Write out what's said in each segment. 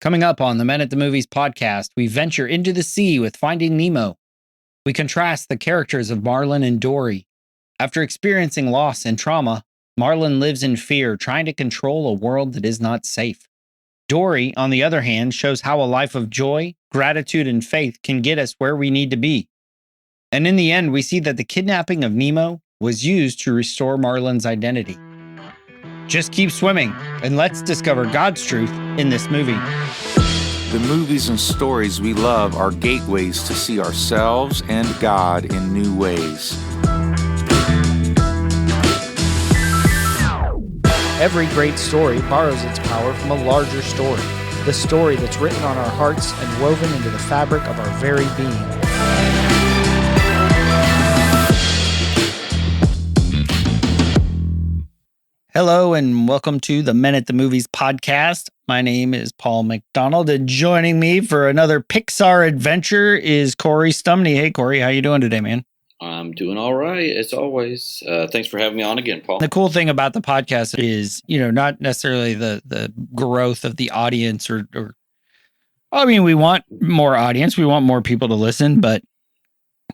Coming up on the Men at the Movies podcast, we venture into the sea with Finding Nemo. We contrast the characters of Marlin and Dory. After experiencing loss and trauma, Marlin lives in fear, trying to control a world that is not safe. Dory, on the other hand, shows how a life of joy, gratitude, and faith can get us where we need to be. And in the end, we see that the kidnapping of Nemo was used to restore Marlin's identity. Just keep swimming, and let's discover God's truth in this movie. The movies and stories we love are gateways to see ourselves and God in new ways. Every great story borrows its power from a larger story, the story that's written on our hearts and woven into the fabric of our very being. Hello and welcome to the Men at the Movies podcast. My name is Paul McDonald, and joining me for another Pixar adventure is Corey Stumne. Hey, Corey, how you doing today, man? I'm doing all right, as always. Thanks for having me on again, Paul. The cool thing about the podcast is, not necessarily the growth of the audience or I mean, we want more audience. We want more people to listen. But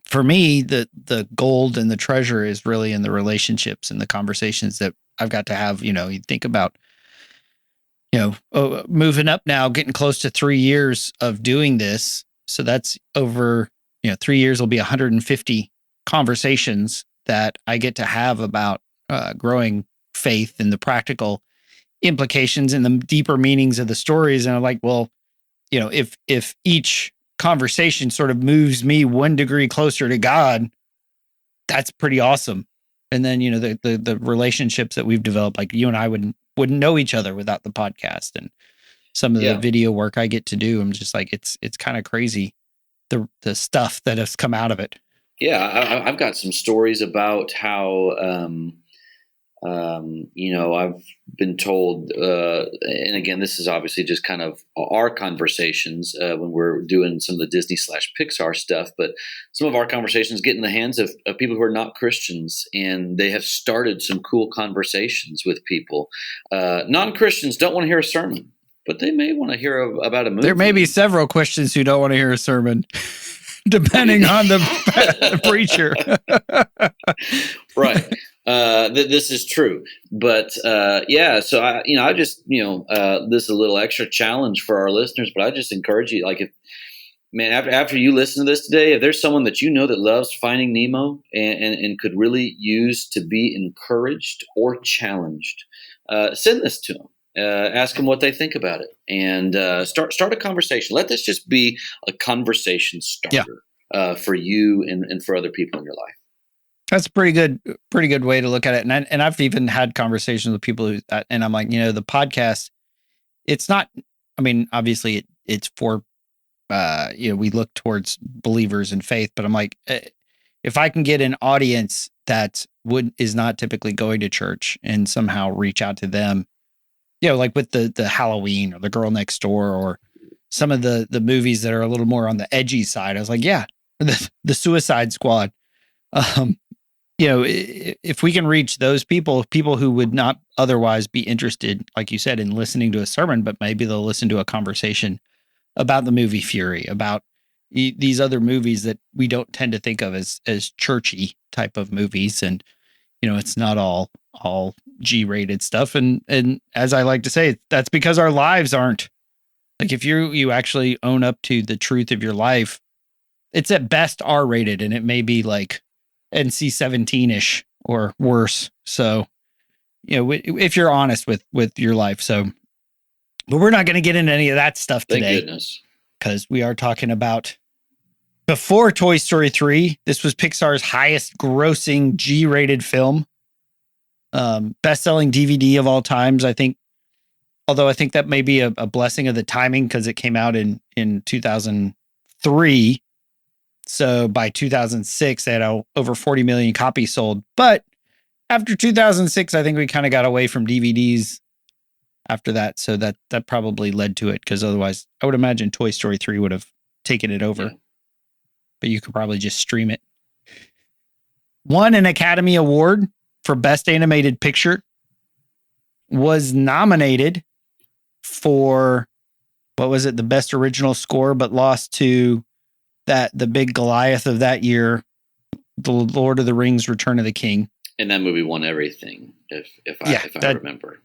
for me, the gold and the treasure is really in the relationships and the conversations that I've got to have. You think about, moving up now, getting close to 3 years of doing this. So that's over, 3 years will be 150 conversations that I get to have about growing faith and the practical implications and the deeper meanings of the stories. And I'm like, well, if each conversation sort of moves me 1 degree closer to God, that's pretty awesome. And then, the relationships that we've developed, like you and I wouldn't know each other without the podcast, and some of the video work I get to do. I'm just like, it's kind of crazy, the stuff that has come out of it. Yeah, I've got some stories about how, I've been told, and again, this is obviously just kind of our conversations when we're doing some of the Disney/Pixar stuff, but some of our conversations get in the hands of people who are not Christians, and they have started some cool conversations with people. Non-Christians don't want to hear a sermon, but they may want to hear about a movie. There may be several Christians who don't want to hear a sermon, depending on the preacher. Right. This is true, but so I just this is a little extra challenge for our listeners, but I just encourage you, like, after you listen to this today, if there's someone that that loves Finding Nemo and could really use to be encouraged or challenged, send this to them. Ask them what they think about it, and start a conversation. Let this just be a conversation starter for you and for other people in your life. That's a pretty good way to look at it. And I've even had conversations with people who, and I'm like, the podcast, it's not, I mean, obviously it's for, we look towards believers in faith, but I'm like, if I can get an audience that is not typically going to church and somehow reach out to them, like with the Halloween or the Girl Next Door or some of the movies that are a little more on the edgy side, I was like, the Suicide Squad. If we can reach those people who would not otherwise be interested, like you said, in listening to a sermon, but maybe they'll listen to a conversation about the movie Fury, about these other movies that we don't tend to think of as churchy type of movies. And, it's not all G-rated stuff. And as I like to say, that's because our lives aren't. Like, if you actually own up to the truth of your life, it's at best R-rated, and it may be like NC-17-ish or worse. So, if you're honest with your life. So, but we're not going to get into any of that stuff today. Thank goodness. Because we are talking about, before Toy Story 3, this was Pixar's highest grossing G-rated film. Best-selling DVD of all times, I think. Although I think that may be a blessing of the timing, because it came out in 2003. So by 2006, they had over 40 million copies sold. But after 2006, I think we kind of got away from DVDs after that. So that probably led to it, because otherwise I would imagine Toy Story 3 would have taken it over. Yeah. But you could probably just stream it. Won an Academy Award for Best Animated Picture. Was nominated for what was it? The best original score, but lost to the big Goliath of that year, the Lord of the Rings: Return of the King. And that movie won everything, if I remember.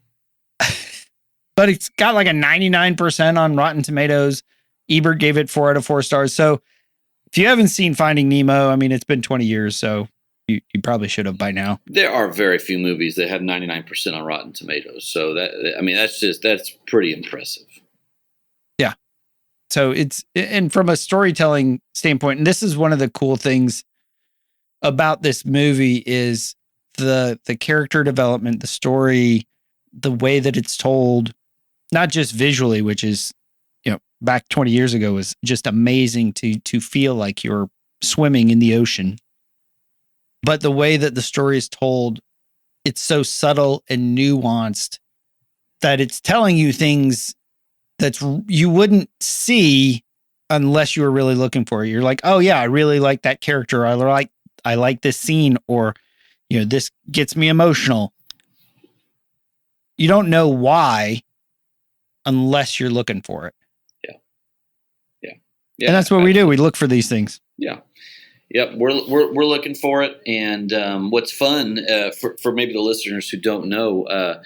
But it's got like a 99% on Rotten Tomatoes. Ebert gave it 4 out of 4 stars. So if you haven't seen Finding Nemo, I mean, it's been 20 years, so you probably should have by now. There are very few movies that have 99% on Rotten Tomatoes. So that's pretty impressive. Yeah. So and from a storytelling standpoint, and this is one of the cool things about this movie is the character development, the story, the way that it's told, not just visually, which is, back 20 years ago was just amazing to feel like you're swimming in the ocean. But the way that the story is told, it's so subtle and nuanced that it's telling you things that you wouldn't see unless you were really looking for it. You're like, oh yeah, I really like that character. I like this scene, or, this gets me emotional. You don't know why unless you're looking for it. Yeah. And that's what we do. We look for these things. Yeah. Yep. We're looking for it. And what's fun for maybe the listeners who don't know,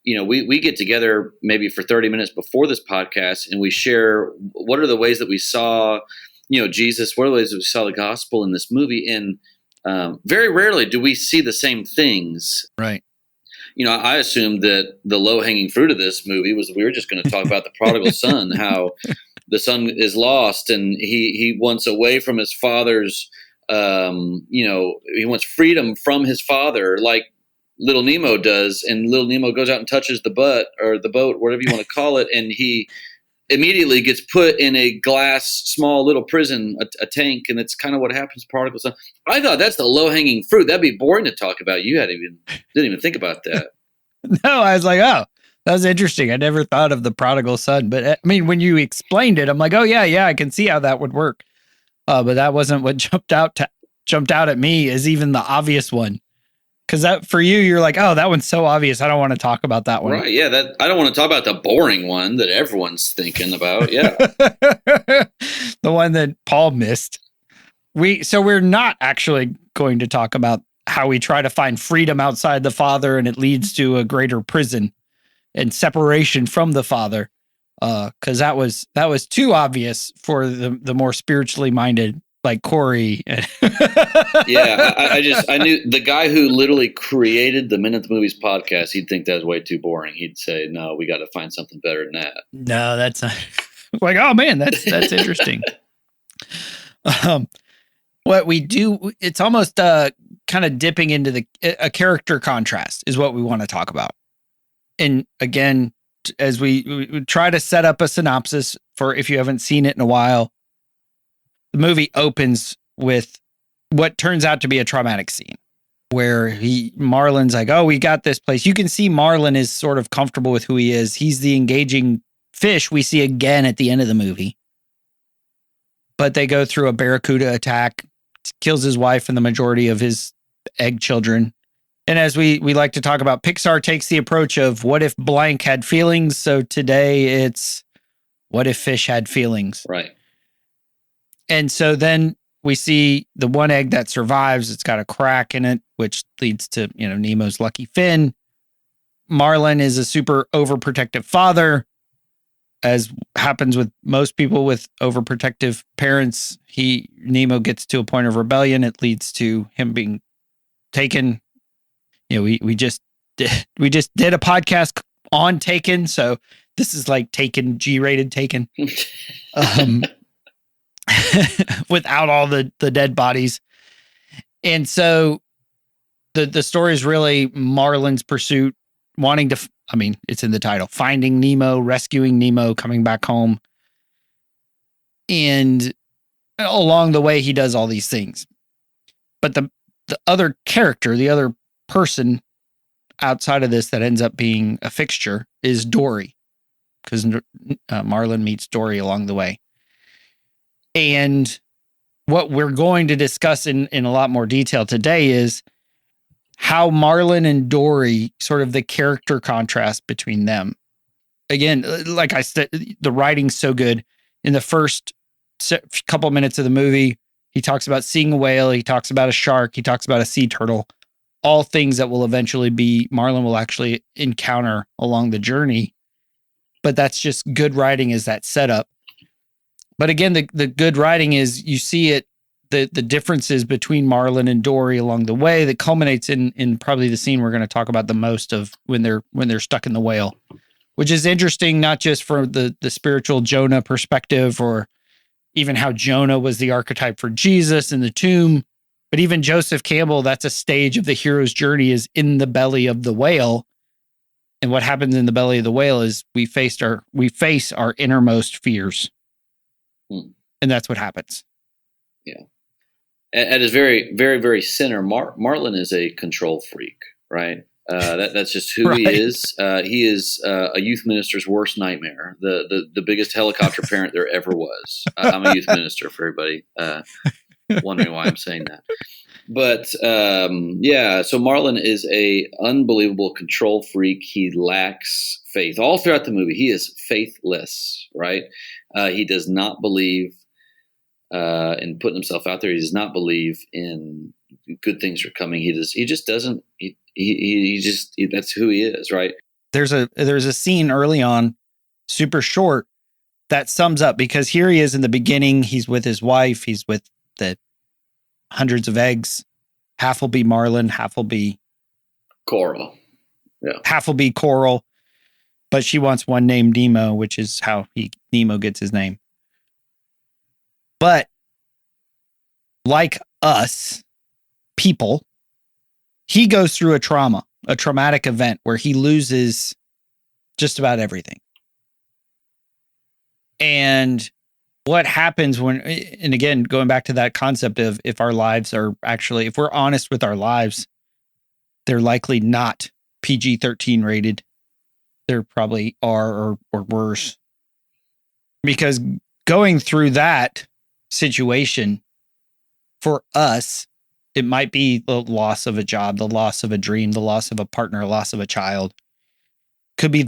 we get together maybe for 30 minutes before this podcast, and we share what are the ways that we saw, Jesus, what are the ways that we saw the gospel in this movie. And very rarely do we see the same things. Right. I assumed that the low-hanging fruit of this movie was we were just going to talk about the prodigal son, how the son is lost and he wants away from his father's, he wants freedom from his father, like Little Nemo does. And Little Nemo goes out and touches the butt or the boat, whatever you want to call it. And he immediately gets put in a glass, small little prison, a tank. And it's kind of what happens to prodigal son. I thought that's the low-hanging fruit. That'd be boring to talk about. You didn't even think about that. No, I was like, oh, that was interesting. I never thought of the prodigal son, but I mean, when you explained it, I'm like, oh yeah, I can see how that would work. But that wasn't what jumped out at me as even the obvious one. Because that for you, you're like, oh, that one's so obvious. I don't want to talk about that one. Right? Yeah, I don't want to talk about the boring one that everyone's thinking about. Yeah, the one that Paul missed. We're not actually going to talk about how we try to find freedom outside the father, and it leads to a greater prison and separation from the father, because that was too obvious for the more spiritually minded, like Corey. Yeah, I knew the guy who literally created the Minute the Movies podcast. He'd think that was way too boring. He'd say, "No, we got to find something better than that." No, that's not, like, oh man, that's interesting. What we do, it's almost kind of dipping into a character contrast is what we want to talk about. And again, as we try to set up a synopsis for if you haven't seen it in a while, the movie opens with what turns out to be a traumatic scene where Marlin's like, oh, we got this place. You can see Marlin is sort of comfortable with who he is. He's the engaging fish we see again at the end of the movie. But they go through a barracuda attack, kills his wife and the majority of his egg children. And as we like to talk about, Pixar takes the approach of what if blank had feelings? So today it's what if fish had feelings? Right. And so then we see the one egg that survives. It's got a crack in it, which leads to, Nemo's lucky fin. Marlin is a super overprotective father, as happens with most people with overprotective parents. Nemo gets to a point of rebellion. It leads to him being taken. We just did a podcast on Taken, so this is like Taken, G-rated Taken, without all the dead bodies. And so the story is really Marlin's pursuit, wanting to. It's in the title: Finding Nemo, rescuing Nemo, coming back home. And along the way, he does all these things. But the other character, the other person outside of this that ends up being a fixture is Dory, because Marlin meets Dory along the way. And what we're going to discuss in a lot more detail today is how Marlin and Dory, sort of the character contrast between them. again, like I said, the writing's so good. In the first couple minutes of the movie, he talks about seeing a whale. He talks about a shark. He talks about a sea turtle. All things that will eventually be Marlin will actually encounter along the journey. But that's just good writing, is that setup. But again, the good writing is you see it, the differences between Marlin and Dory along the way that culminates in probably the scene we're going to talk about the most of when they're stuck in the whale, which is interesting, not just from the spiritual Jonah perspective, or even how Jonah was the archetype for Jesus in the tomb, but even Joseph Campbell, that's a stage of the hero's journey, is in the belly of the whale. And what happens in the belly of the whale is we face our innermost fears. And that's what happens. Yeah. At his very, very, very center, Marlin is a control freak, right? That's just who he is. He is a youth minister's worst nightmare, the biggest helicopter parent there ever was. I'm a youth minister, for everybody wondering why I'm saying that. But so Marlin is a unbelievable control freak. He lacks faith. All throughout the movie, he is faithless, right? He does not believe in putting himself out there. He does not believe in good things are coming. He just doesn't. That's who he is, right? There's a scene early on, super short, that sums up, because here he is in the beginning. He's with his wife. He's with the hundreds of eggs. Half will be Marlin, half will be Coral. Yeah. Half will be Coral, but she wants one named Nemo, which is how Nemo gets his name. But like us people, he goes through a traumatic event where he loses just about everything. And what happens when, and again, going back to that concept of if our lives are actually, if we're honest with our lives, they're likely not PG-13 rated. They're probably R or worse. Because going through that situation for us, it might be the loss of a job, the loss of a dream, the loss of a partner, loss of a child. Could be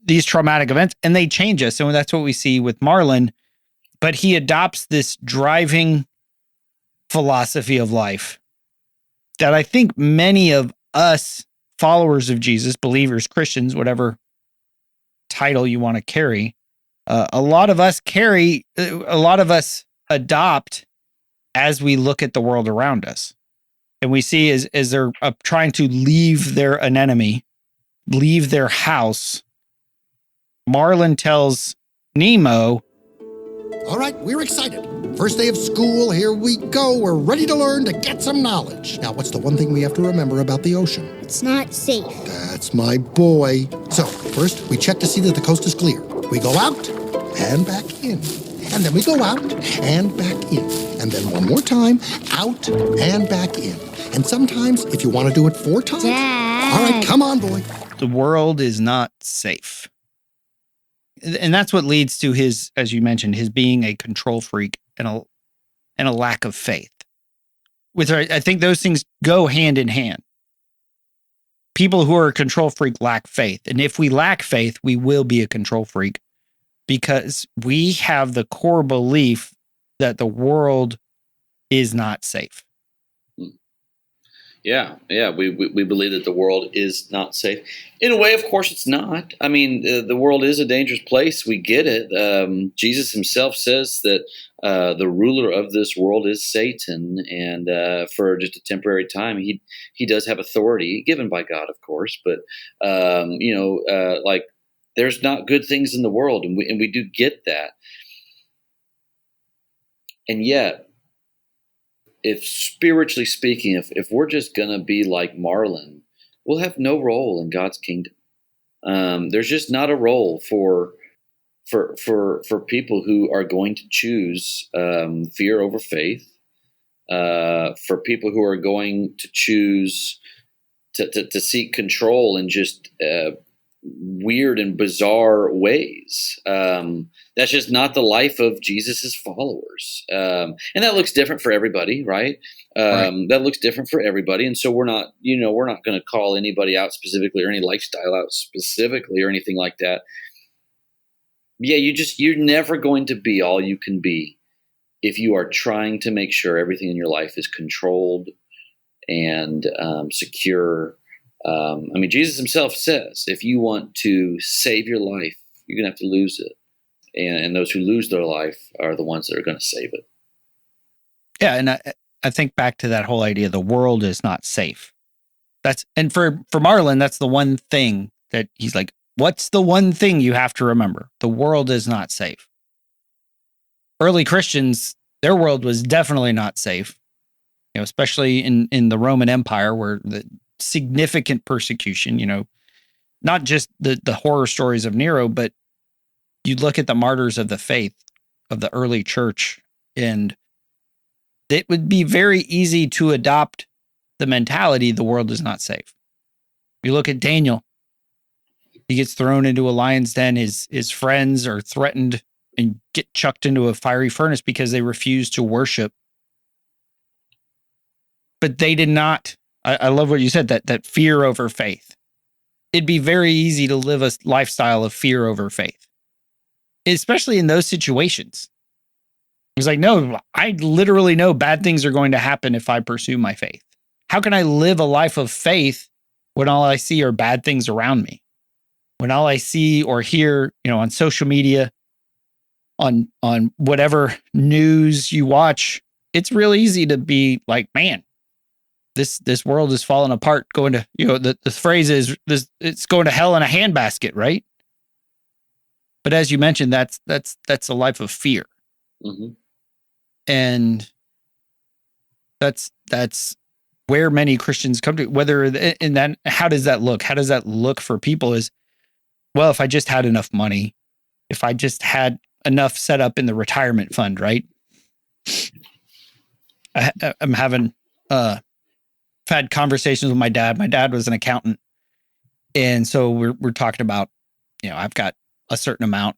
these traumatic events, and they change us. And that's what we see with Marlin. But he adopts this driving philosophy of life that I think many of us followers of Jesus, believers, Christians, whatever title you want to carry, a lot of us adopt as we look at the world around us. And we see as they're trying to leave their anemone, leave their house, Marlin tells Nemo, all right, we're excited. First day of school, here we go. We're ready to learn, to get some knowledge. Now, what's the one thing we have to remember about the ocean? It's not safe. That's my boy. So, first, we check to see that the coast is clear. We go out and back in. And then we go out and back in. And then one more time, out and back in. And sometimes, if you want to do it 4 times. Dad. All right, come on, boy. the world is not safe. And that's what leads to his, as you mentioned, his being a control freak and a lack of faith. I think those things go hand in hand. People who are a control freak lack faith. And if we lack faith, we will be a control freak because we have the core belief that the world is not safe. Yeah. We believe that the world is not safe. In a way, of course, it's not. I mean, the world is a dangerous place. We get it. Jesus himself says that the ruler of this world is Satan, and for just a temporary time, he does have authority given by God, of course. But like there's not good things in the world, and we do get that. And yet, if spiritually speaking, if we're just going to be like Marlin, we'll have no role in God's kingdom. There's just not a role for people who are going to choose fear over faith, for people who are going to choose to seek control in just weird and bizarre ways. That's just not the life of Jesus's followers. And that looks different for everybody, right? That looks different for everybody. And so we're not going to call anybody out specifically or any lifestyle out specifically or anything like that. Yeah, you're never going to be all you can be if you are trying to make sure everything in your life is controlled and secure. I mean, Jesus himself says, if you want to save your life, you're going to have to lose it. And those who lose their life are the ones that are going to save it. Yeah, and I think back to that whole idea, the world is not safe. And for Marlin, that's the one thing that he's like, what's the one thing you have to remember? The world is not safe. Early Christians, their world was definitely not safe, especially in the Roman Empire, where the significant persecution, not just the horror stories of Nero, but you look at the martyrs of the faith of the early church, and it would be very easy to adopt the mentality the world is not safe. You look at Daniel, he gets thrown into a lion's den. His friends are threatened and get chucked into a fiery furnace because they refuse to worship. But they did not. I love what you said, that fear over faith. It'd be very easy to live a lifestyle of fear over faith, especially in those situations. It's like, no, I literally know bad things are going to happen if I pursue my faith. How can I live a life of faith when all I see are bad things around me? When all I see or hear, on social media, on whatever news you watch, it's real easy to be like, man, this world is falling apart, going to, the phrase is this, it's going to hell in a handbasket, right? But as you mentioned, that's a life of fear. Mm-hmm. And that's where many Christians come to, whether in that, how does that look? How does that look for people is, well, if I just had enough money, if I just had enough set up in the retirement fund, right? I'm having, I've had conversations with my dad. My dad was an accountant. And so we're talking about, I've got a certain amount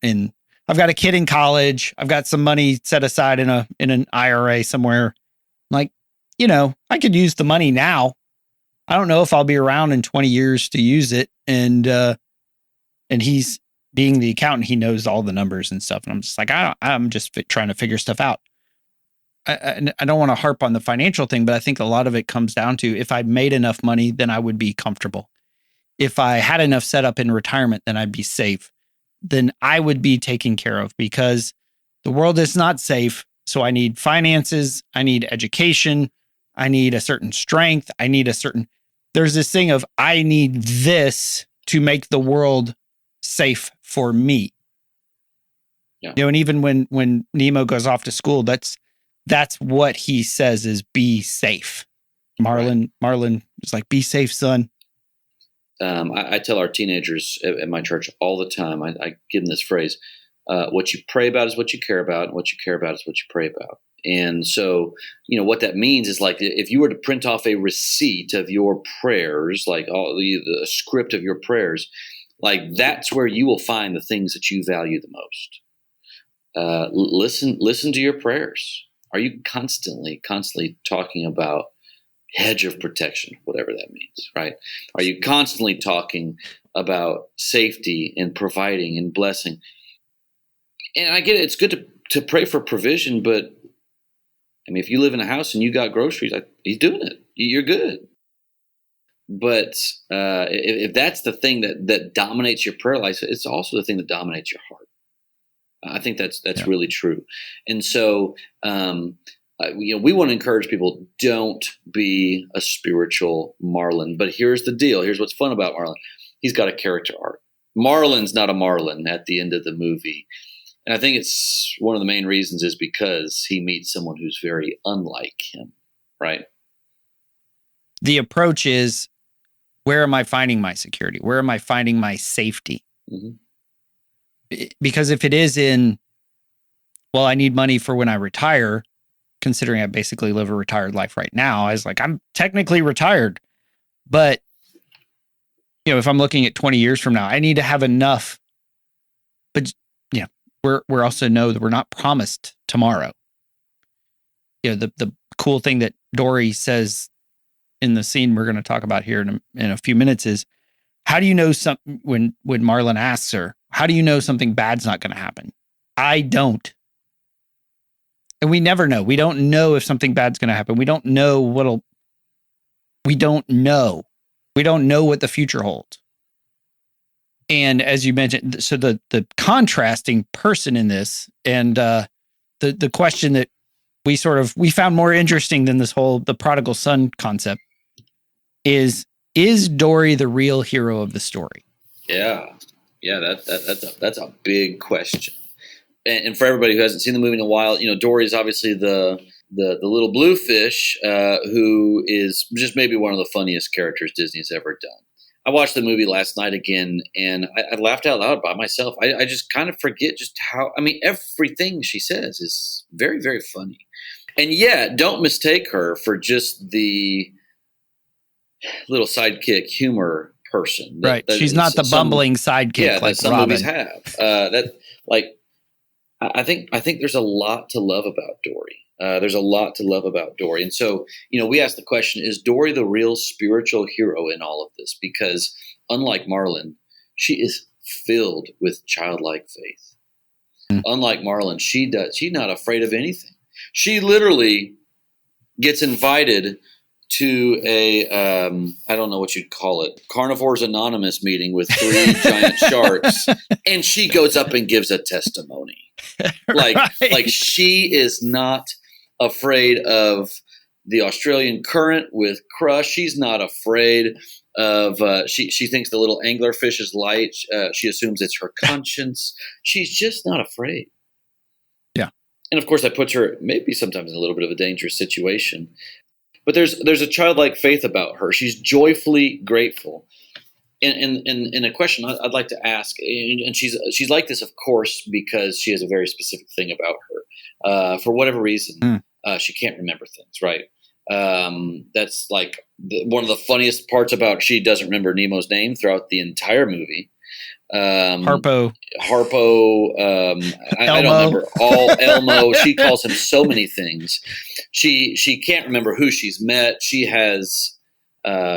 I've got a kid in college. I've got some money set aside in an IRA somewhere. Like, I could use the money now. I don't know if I'll be around in 20 years to use it. And he's being the accountant, he knows all the numbers and stuff. And I'm just like, I'm just trying to figure stuff out. I don't want to harp on the financial thing, but I think a lot of it comes down to, if I made enough money, then I would be comfortable. If I had enough set up in retirement, then I'd be safe. Then I would be taken care of, because the world is not safe. So I need finances. I need education. I need a certain strength. There's this thing of, I need this to make the world safe for me. Yeah. And even when Nemo goes off to school, that's what he says is, be safe. Marlin is like, be safe, son. I tell our teenagers at my church all the time, I give them this phrase, what you pray about is what you care about, and what you care about is what you pray about. And so, what that means is, like, if you were to print off a receipt of your prayers, like all the script of your prayers, like, that's where you will find the things that you value the most. Listen to your prayers. Are you constantly talking about hedge of protection, whatever that means, right? Are you constantly talking about safety and providing and blessing? And I get it. It's good to pray for provision, but I mean, if you live in a house and you got groceries, he's doing it. You're good. But if that's the thing that dominates your prayer life, it's also the thing that dominates your heart. I think that's really true. And so, we want to encourage people, don't be a spiritual Marlin. But here's the deal. Here's what's fun about Marlin. He's got a character arc. Marlin's not a Marlin at the end of the movie. And I think it's one of the main reasons is because he meets someone who's very unlike him, right? The approach is, where am I finding my security? Where am I finding my safety? Mm-hmm. Because if it is in, well, I need money for when I retire, considering I basically live a retired life right now, I was like, I'm technically retired. But, if I'm looking at 20 years from now, I need to have enough. But, we're also know that we're not promised tomorrow. The cool thing that Dory says in the scene we're going to talk about here in a few minutes is, How do you know when Marlin asks her, how do you know something bad's not going to happen? I don't. And we never know. We don't know if something bad's going to happen. We don't know we don't know. We don't know what the future holds. And as you mentioned, so the contrasting person in this, and the question that we found more interesting than the prodigal son concept is Dory the real hero of the story? Yeah. That's a big question. And for everybody who hasn't seen the movie in a while, Dory is obviously the little blue fish who is just maybe one of the funniest characters Disney's ever done. I watched the movie last night again, and I laughed out loud by myself. I just kind of forget just how, everything she says is very, very funny. And yet, don't mistake her for just the little sidekick humor person. Right. She's not the bumbling sidekick like some Robin. Movies have. I think there's a lot to love about Dory. There's a lot to love about Dory. And so, we asked the question, is Dory the real spiritual hero in all of this? Because unlike Marlin, she is filled with childlike faith. Unlike Marlin, she's not afraid of anything. She literally gets invited to a, I don't know what you'd call it, Carnivores Anonymous meeting with 3 giant sharks. And she goes up and gives a testimony. Like she is not afraid of the Australian current with Crush. She's not afraid of, she thinks the little anglerfish is light. She assumes it's her conscience. She's just not afraid. Yeah. And of course that puts her maybe sometimes in a little bit of a dangerous situation. But there's a childlike faith about her. She's joyfully grateful. And a question I'd like to ask, and she's like this, of course, because she has a very specific thing about her. For whatever reason, she can't remember things, right? That's like one of the funniest parts about she doesn't remember Nemo's name throughout the entire movie. Harpo. I don't remember all. Elmo. She calls him so many things. She can't remember who she's met. She has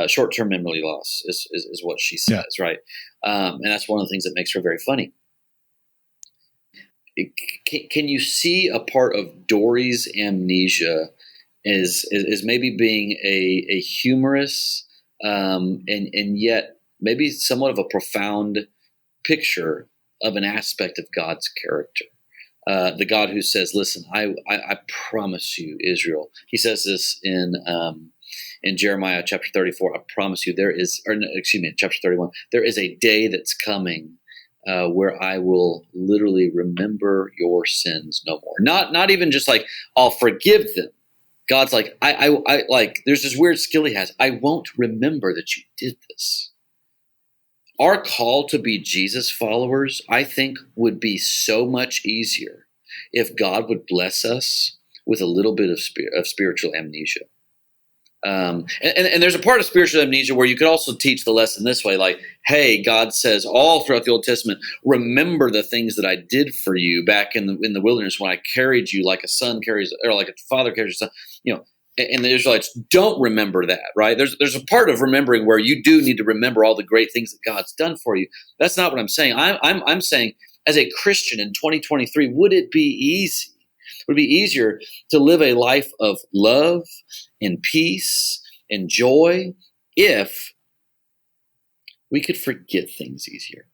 short-term memory loss is what she says, right? And that's one of the things that makes her very funny. Can you see a part of Dory's amnesia is maybe being a humorous and yet maybe somewhat of a profound picture of an aspect of God's character? The God who says, listen, I promise you, Israel. He says this in Jeremiah chapter 34, I promise you chapter 31, there is a day that's coming where I will literally remember your sins no more. Not even just like, I'll forgive them. God's like, I like, there's this weird skill he has. I won't remember that you did this. Our call to be Jesus followers, I think, would be so much easier if God would bless us with a little bit of spiritual amnesia. And there's a part of spiritual amnesia where you could also teach the lesson this way, like, hey, God says all throughout the Old Testament, remember the things that I did for you back in the wilderness when I carried you like a son carries, or like a father carries a son, And the Israelites don't remember that, right? There's a part of remembering where you do need to remember all the great things that God's done for you. That's not what I'm saying. I'm saying, as a Christian in 2023, would it be easy? Would it be easier to live a life of love and peace and joy if we could forget things easier?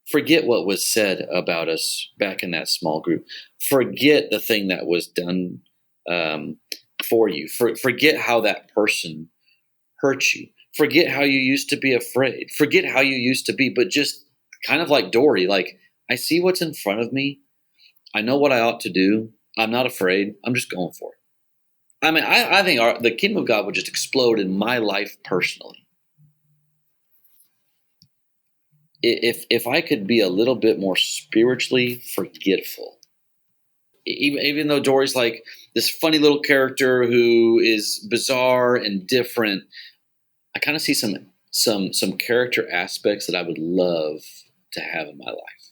Forget what was said about us back in that small group. Forget the thing that was done for you. Forget how that person hurt you. Forget how you used to be afraid. Forget how you used to be, but just kind of like Dory, like, I see what's in front of me. I know what I ought to do. I'm not afraid. I'm just going for it. I think the kingdom of God would just explode in my life personally. If I could be a little bit more spiritually forgetful, even though Dory's like this funny little character who is bizarre and different, I kind of see some character aspects that I would love to have in my life.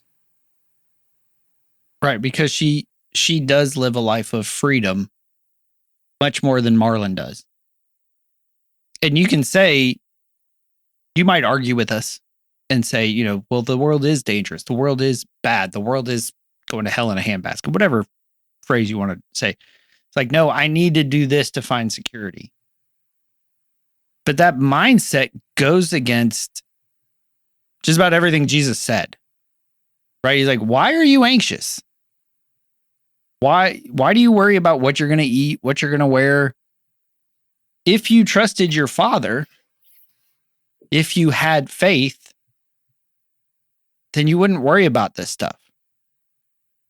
Right, because she does live a life of freedom much more than Marlin does. And you can say, you might argue with us and say, well, the world is dangerous. The world is bad. The world is going to hell in a handbasket, whatever phrase you want to say. It's like, no, I need to do this to find security. But that mindset goes against just about everything Jesus said, right? He's like, why are you anxious? Why do you worry about what you're going to eat, what you're going to wear? If you trusted your Father, if you had faith, then you wouldn't worry about this stuff.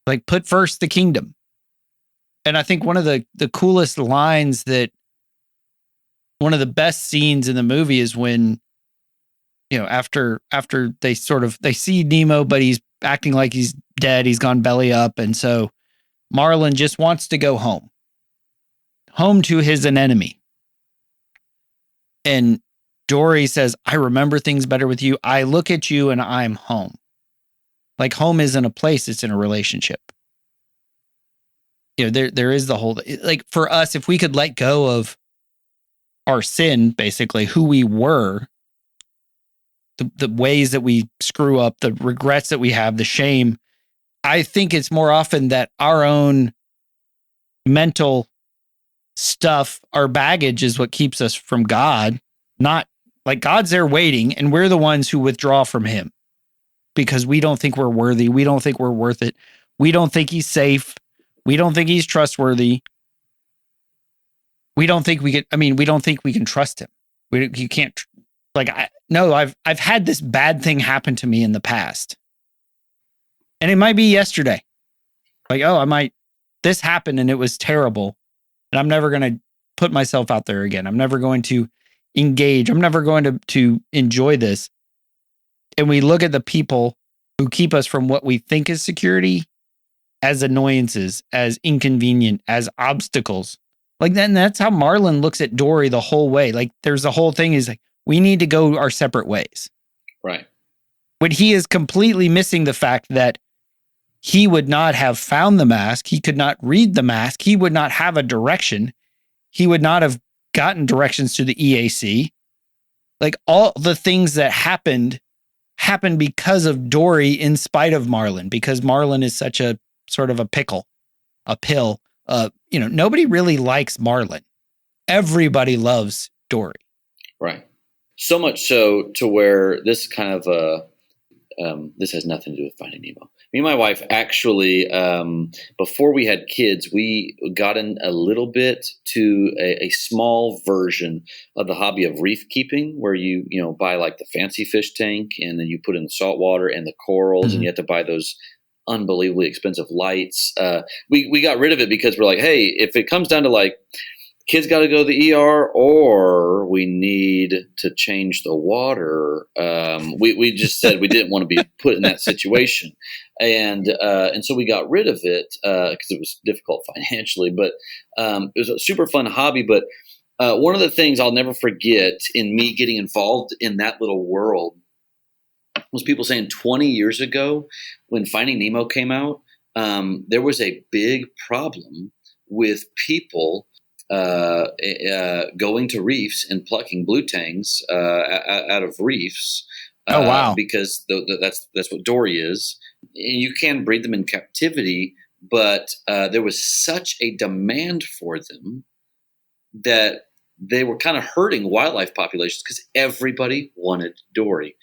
Like, put first the kingdom. And I think one of the coolest lines, that one of the best scenes in the movie, is when, after they see Nemo, but he's acting like he's dead. He's gone belly up. And so Marlin just wants to go home to his anemone. And Dory says, I remember things better with you. I look at you and I'm home. Like, home isn't a place, it's in a relationship. There is the whole, like, for us, if we could let go of our sin, basically who we were, the ways that we screw up, the regrets that we have, the shame, I think it's more often that our own mental stuff, our baggage, is what keeps us from God. Not like God's there waiting, and we're the ones who withdraw from him because we don't think we're worthy. We don't think we're worth it. We don't think he's safe. We don't think he's trustworthy. We don't think we can trust him. You can't, I've had this bad thing happen to me in the past. And it might be yesterday. Like, this happened and it was terrible. And I'm never going to put myself out there again. I'm never going to engage. I'm never going to enjoy this. And we look at the people who keep us from what we think is security as annoyances, as inconvenient, as obstacles. Like, then that's how Marlin looks at Dory the whole way. Like, there's the whole thing is like, we need to go our separate ways. Right. When he is completely missing the fact that he would not have found the mask. He could not read the mask. He would not have a direction. He would not have gotten directions to the EAC. Like, all the things that happened because of Dory in spite of Marlin, because Marlin is such a sort of a pill. Nobody really likes Marlin. Everybody loves Dory. Right. So much so to where this kind of this has nothing to do with Finding Nemo. Me and my wife actually, before we had kids, we got in a little bit to a small version of the hobby of reef keeping, where you buy like the fancy fish tank, and then you put in the salt water and the corals, and you have to buy those unbelievably expensive lights. We got rid of it because we're like, hey, if it comes down to like, kids got to go to the ER or we need to change the water. We just said we didn't want to be put in that situation. And so we got rid of it because it was difficult financially, but it was a super fun hobby. But one of the things I'll never forget in me getting involved in that little world was people saying 20 years ago when Finding Nemo came out, there was a big problem with people going to reefs and plucking blue tangs out of reefs. Oh, wow. Because that's what Dory is. And you can breed them in captivity, but there was such a demand for them that they were kind of hurting wildlife populations because everybody wanted Dory.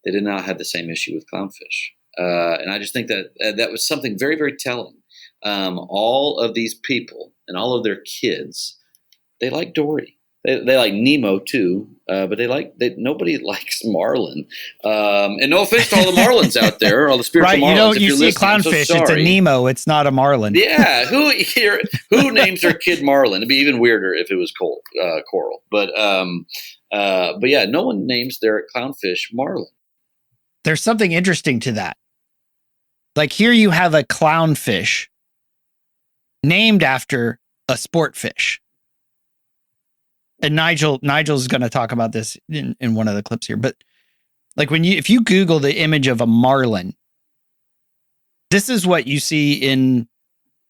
They did not have the same issue with clownfish. And I just think that that was something very, very telling. All of these people and all of their kids, they like Dory. They like Nemo too, but nobody likes Marlin. And no offense to all the Marlins out there, all the spiritual right, Marlins. You see a clownfish, so it's a Nemo, it's not a Marlin. Yeah, who names their kid Marlin? It'd be even weirder if it was coral. But yeah, no one names their clownfish Marlin. There's something interesting to that. Like, here you have a clownfish named after a sport fish. And Nigel's going to talk about this in one of the clips here. But like, if you Google the image of a marlin, this is what you see in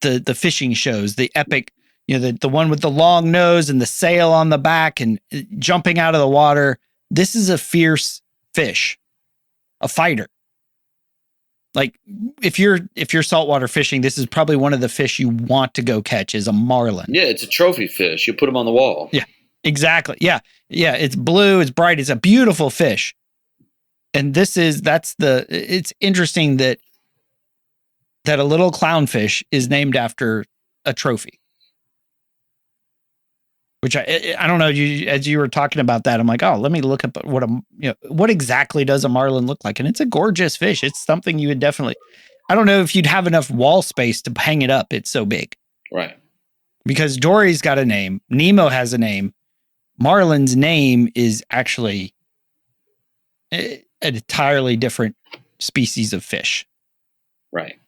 the fishing shows, the epic, the one with the long nose and the sail on the back and jumping out of the water. This is a fierce fish. a fighter. Like if you're saltwater fishing, this is probably one of the fish you want to go catch is a marlin. Yeah, it's a trophy fish. You put them on the wall. Yeah, exactly. Yeah. Yeah. It's blue. It's bright. It's a beautiful fish. And it's interesting that a little clownfish is named after a trophy. Which I don't know. As you were talking about that, I'm like, oh, let me look up what exactly does a marlin look like? And it's a gorgeous fish. It's something you would definitely, I don't know if you'd have enough wall space to hang it up. It's so big. Right. Because Dory's got a name. Nemo has a name. Marlin's name is actually an entirely different species of fish. Right.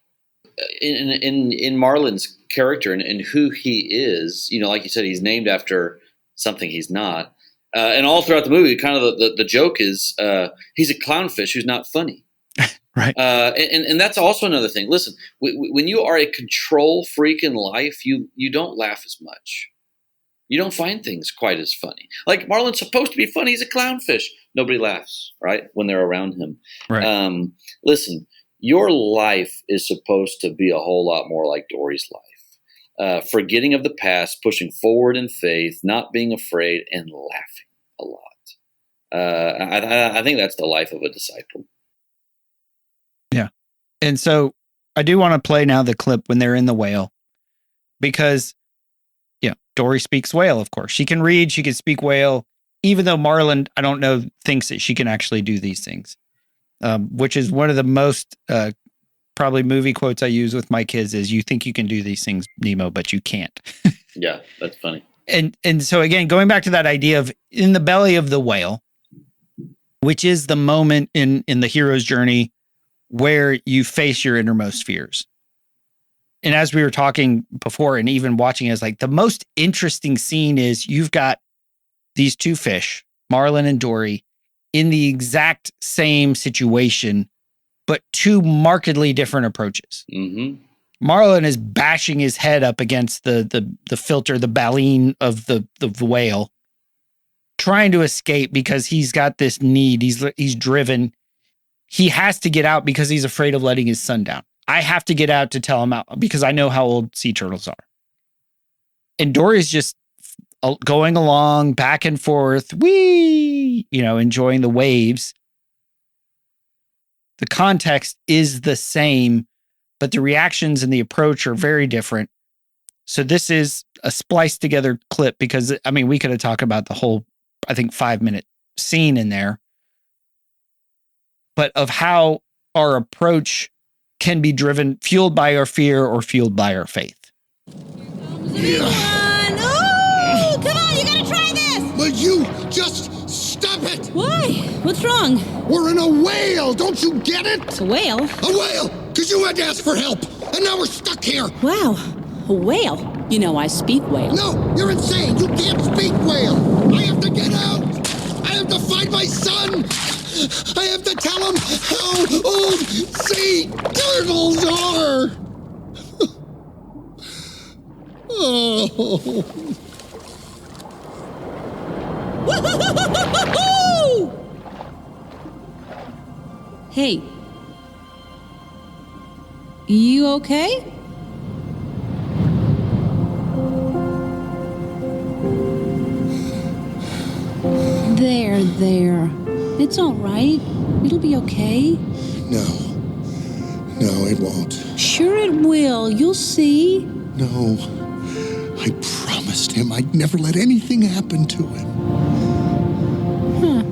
In Marlin's character and who he is, like you said, he's named after something he's not. And all throughout the movie, kind of the joke is he's a clownfish who's not funny. Right. And that's also another thing. Listen, when you are a control freak in life, you don't laugh as much. You don't find things quite as funny. Like Marlin's supposed to be funny. He's a clownfish. Nobody laughs, right, when they're around him. Right. Listen, your life is supposed to be a whole lot more like Dory's life. Forgetting of the past, pushing forward in faith, not being afraid, and laughing a lot. I think that's the life of a disciple. Yeah. And so I do want to play now the clip when they're in the whale because, Dory speaks whale, of course. She can read, she can speak whale, even though Marlin, I don't know, thinks that she can actually do these things, which is one of the most probably movie quotes I use with my kids is, you think you can do these things, Nemo, but you can't. Yeah, that's funny. And so again, going back to that idea of in the belly of the whale, which is the moment in the hero's journey where you face your innermost fears. And as we were talking before and even watching, is like the most interesting scene is you've got these two fish, Marlin and Dory, in the exact same situation, but two markedly different approaches. Mm-hmm. Marlin is bashing his head up against the filter, the baleen of the whale, trying to escape because he's got this need. He's driven. He has to get out because he's afraid of letting his son down. I have to get out to tell him out because I know how old sea turtles are. And Dory's just going along back and forth, enjoying the waves. The context is the same, but the reactions and the approach are very different. So this is a spliced together clip because, we could have talked about the whole, 5-minute scene in there, but of how our approach can be fueled by our fear or fueled by our faith. Yeah. Oh, come on, you gotta try this! But you just stop it! Why? What's wrong? We're in a whale, don't you get it? It's a whale? A whale! Because you had to ask for help, and now we're stuck here! Wow, a whale? You know I speak whale. No, you're insane! You can't speak whale! I have to get out! I have to find my son! I have to tell him how old sea turtles are! Oh. Hey. You okay? There. It's all right. It'll be okay. No, it won't. Sure it will. You'll see. No, I promised him I'd never let anything happen to him. Huh.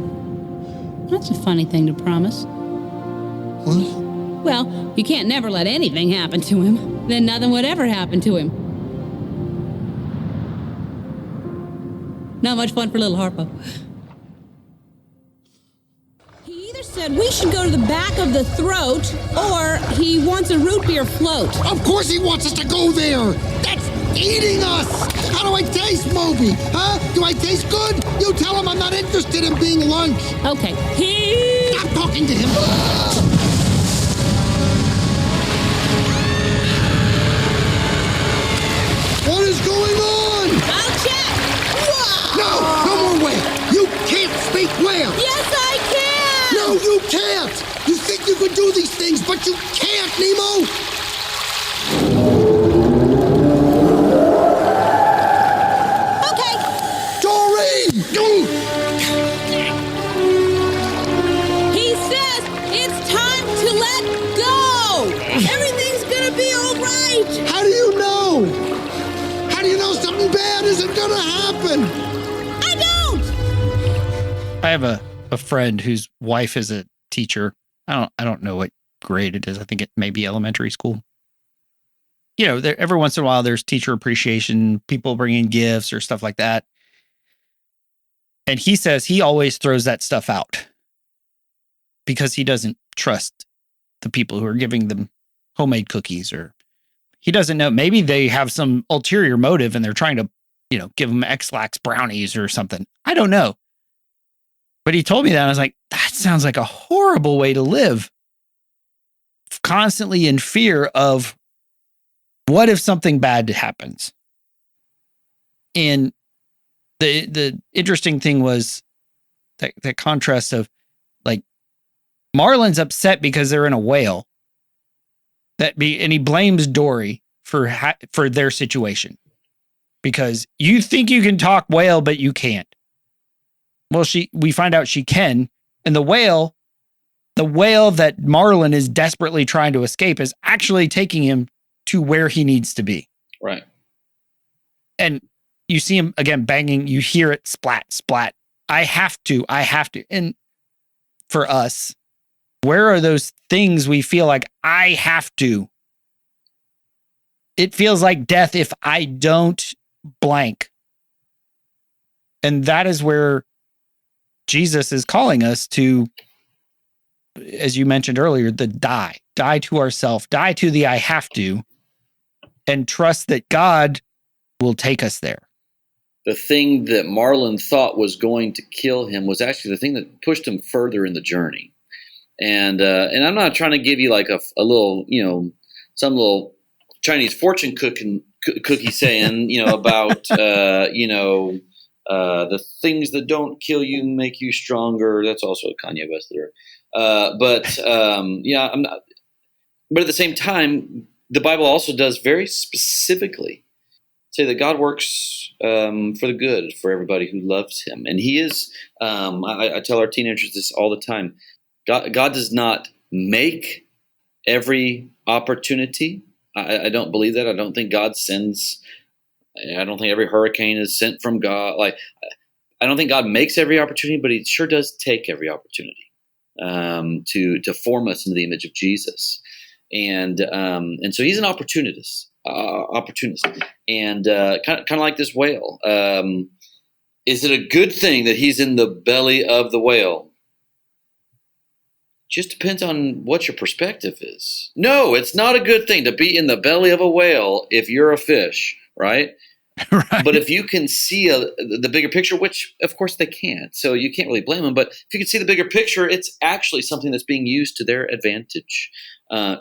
That's a funny thing to promise. What? Well, you can't never let anything happen to him. Then nothing would ever happen to him. Not much fun for little Harpo. Said we should go to the back of the throat, or he wants a root beer float. Of course he wants us to go there! That's eating us! How do I taste, Moby? Huh? Do I taste good? You tell him I'm not interested in being lunch. Okay. Stop talking to him! What is going on? I'll check! No more whale! You can't speak whale! Yes, I can! No, you can't! You think you can do these things, but you can't, Nemo! Okay. Dory! He says it's time to let go. Everything's gonna be all right. How do you know? How do you know something bad isn't gonna happen? I don't. I have a friend whose wife is a teacher. I don't know what grade it is. I think it may be elementary school. You know, every once in a while there's teacher appreciation, people bring in gifts or stuff like that. And he says he always throws that stuff out because he doesn't trust the people who are giving them homemade cookies, or he doesn't know. Maybe they have some ulterior motive and they're trying to, give them X-Lax brownies or something. I don't know. But he told me that. And I was like, that sounds like a horrible way to live. Constantly in fear of what if something bad happens. And the interesting thing was that contrast of, like, Marlin's upset because they're in a whale. And he blames Dory for their situation, because you think you can talk whale, but you can't. Well, we find out she can, and the whale that Marlin is desperately trying to escape is actually taking him to where he needs to be. Right. And you see him again banging. You hear it splat, splat. I have to. And for us, where are those things we feel like I have to? It feels like death if I don't blank. And that is where Jesus is calling us to, as you mentioned earlier, the die to ourselves, die to the I have to, and trust that God will take us there. The thing that Marlin thought was going to kill him was actually the thing that pushed him further in the journey. And I'm not trying to give you like a little, some little Chinese fortune cookie saying, about, the things that don't kill you make you stronger. That's also a Kanye West lyric. I'm not. But at the same time, the Bible also does very specifically say that God works for the good for everybody who loves Him, and He is. I tell our teenagers this all the time. God does not make every opportunity. I don't believe that. I don't think God sends. I don't think every hurricane is sent from God. Like, I don't think God makes every opportunity, but He sure does take every opportunity to form us into the image of Jesus. And so He's an opportunist, and kind of like this whale. Is it a good thing that He's in the belly of the whale? Just depends on what your perspective is. No, it's not a good thing to be in the belly of a whale if you're a fish, right? Right. But if you can see the bigger picture, which of course they can't, so you can't really blame them. But if you can see the bigger picture, it's actually something that's being used to their advantage.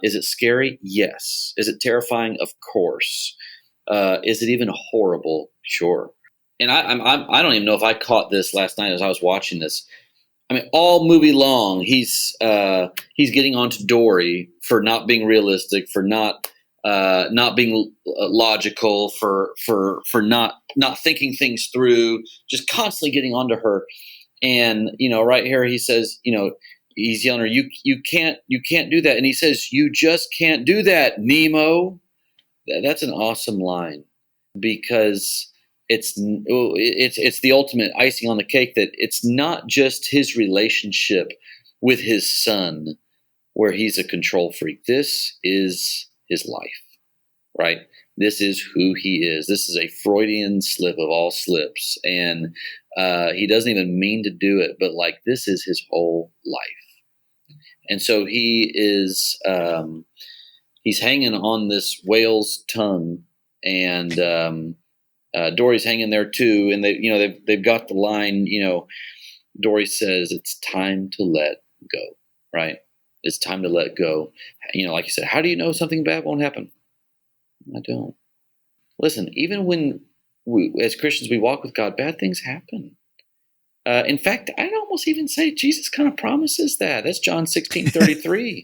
Is it scary? Yes. Is it terrifying? Of course. Is it even horrible? Sure. And I don't even know if I caught this last night as I was watching this. I mean, all movie long, he's getting onto Dory for not being realistic, for not being logical, for not thinking things through, just constantly getting onto her. And right here he says, he's yelling at her, you can't do that. And he says, you just can't do that, Nemo. That's an awesome line, because it's the ultimate icing on the cake, that it's not just his relationship with his son where he's a control freak. This is his life, right? This is who he is. This is a Freudian slip of all slips. And he doesn't even mean to do it, but like, this is his whole life. And so he is, he's hanging on this whale's tongue, and Dory's hanging there too, and they've got the line. Dory says, "It's time to let go." Right? It's time to let go. Like you said, how do you know something bad won't happen? I don't. Listen, even when we, as Christians, we walk with God, bad things happen. In fact, I'd almost even say Jesus kind of promises that. That's John 16:33.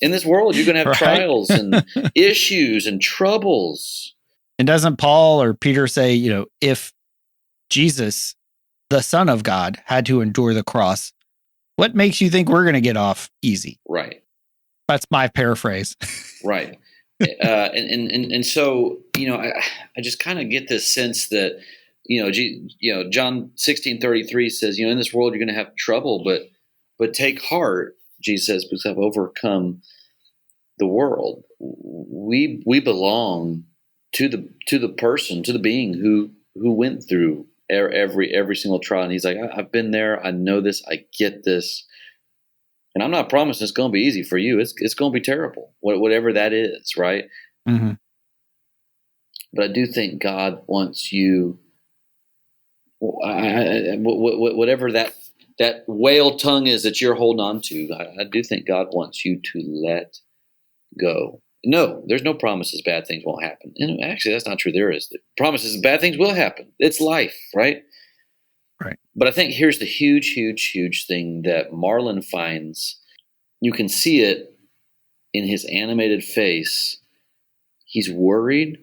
In this world, you're going to have Right. trials and issues and troubles. And doesn't Paul or Peter say, if Jesus, the Son of God, had to endure the cross, what makes you think we're going to get off easy? Right. That's my paraphrase. Right. And so, I just kind of get this sense that, John 16:33 says, in this world you're going to have trouble, but take heart, Jesus says, because I've overcome the world. We belong to the person, to the being who went through every single trial. And he's like, I've been there. I know this. I get this. And I'm not promising it's going to be easy for you. It's going to be terrible, whatever that is, right? Mm-hmm. But I do think God wants you, whatever that whale tongue is that you're holding on to, I do think God wants you to let go. No, there's no promises bad things won't happen. And actually, that's not true. There is. Promises bad things will happen. It's life, right? Right. But I think here's the huge, huge, huge thing that Marlin finds. You can see it in his animated face. He's worried,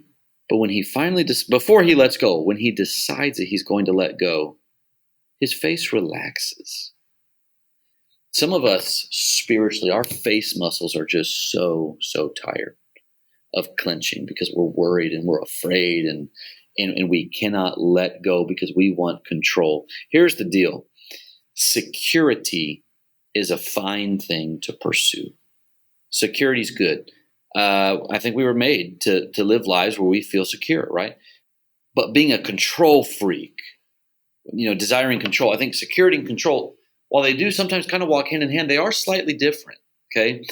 but when he finally, before he lets go, when he decides that he's going to let go, his face relaxes. Some of us spiritually, our face muscles are just so tired of clenching because we're worried and we're afraid and we cannot let go because we want control. Here's the deal. Security is a fine thing to pursue. Security is good. I think we were made to live lives where we feel secure, right? But being a control freak, desiring control, I think security and control, while they do sometimes kind of walk hand in hand, they are slightly different, okay?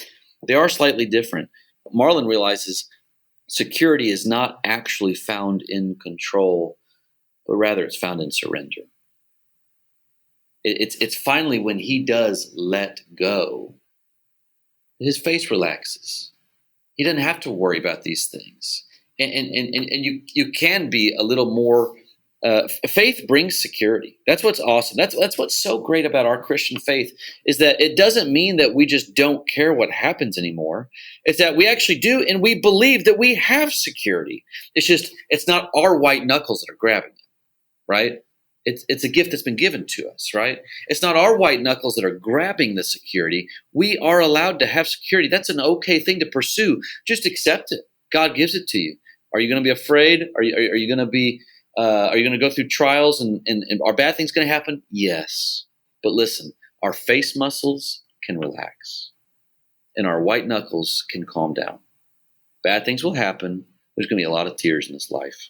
They are slightly different. Marlin realizes security is not actually found in control, but rather it's found in surrender. It's finally when he does let go, his face relaxes. He doesn't have to worry about these things. And you can be a little more, faith brings security. That's what's awesome. That's what's so great about our Christian faith is that it doesn't mean that we just don't care what happens anymore. It's that we actually do, and we believe that we have security. It's not our white knuckles that are grabbing it, right? It's a gift that's been given to us, right? It's not our white knuckles that are grabbing the security. We are allowed to have security. That's an okay thing to pursue. Just accept it. God gives it to you. Are you going to be afraid? Are you going to be? Are you going to go through trials and are bad things going to happen? Yes. But listen, our face muscles can relax and our white knuckles can calm down. Bad things will happen. There's going to be a lot of tears in this life.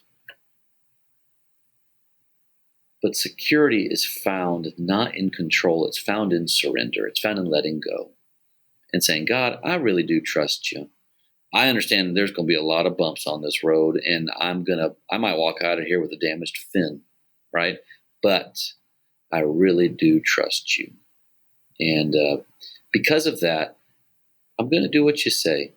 But security is found not in control. It's found in surrender. It's found in letting go and saying, God, I really do trust you. I understand there's going to be a lot of bumps on this road, and I might walk out of here with a damaged fin, right? But I really do trust you. And because of that, I'm going to do what you say.